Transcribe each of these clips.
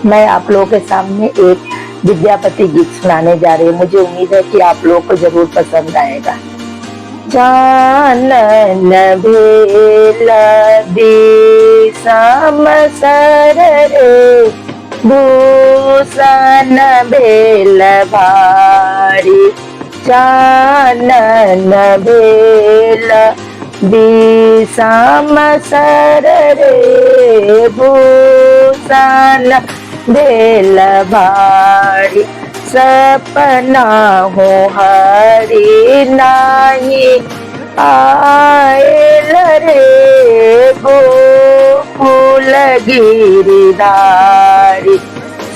मैं आप लोगों के सामने एक विद्यापति गीत सुनाने जा रही हूँ। मुझे उम्मीद है कि आप लोगों को जरूर पसंद आएगा। चानन भेल दिसम सर रे, भूषण भेल भारी। चानन भेल दिसम सर रे, भूषण भेल भारी। सपना हो हरि नाही आयल रे, गोकुल गिरिधारी।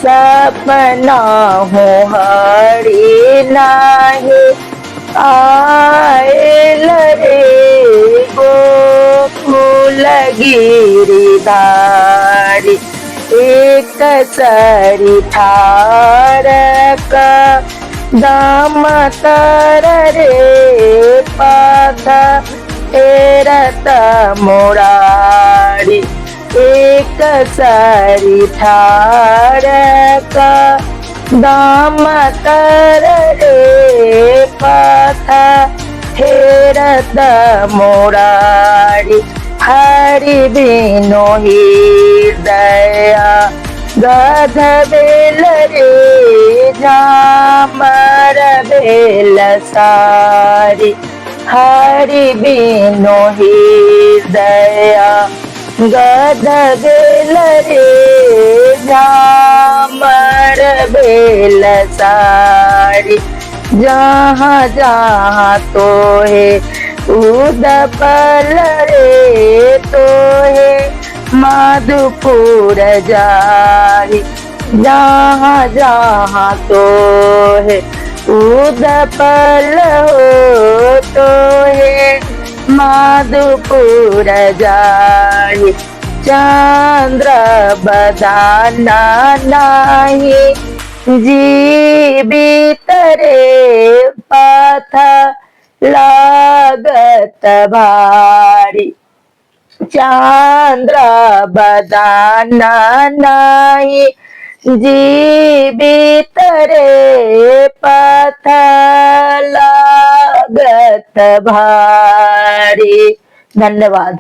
सपना हो हरि नाही आयल रे, गोकुल गिरिधारी। एक सरी ठारक दाम तर रे, पथ फेरत मुरारी। एक सरी ठारक दाम तर रे, पथ फेरत मुरारी। हरि बिनु हृदय गध बेल रे, झामर बेल सारी। हरि बिनु हृदय गध बेल रे, झामर बेल सारी। जहाँ जहाँ तो है उदपल रे, तो है माधुपुर जारी। जहाँ जहाँ तो है उदपल हो, तो है माधुपुर जारी। चंद्र बदाना नाही जीवित रे, पथ लागत भारी। चंद्र बदाना नाही जीवित रे, पथ लागत भारी। धन्यवाद।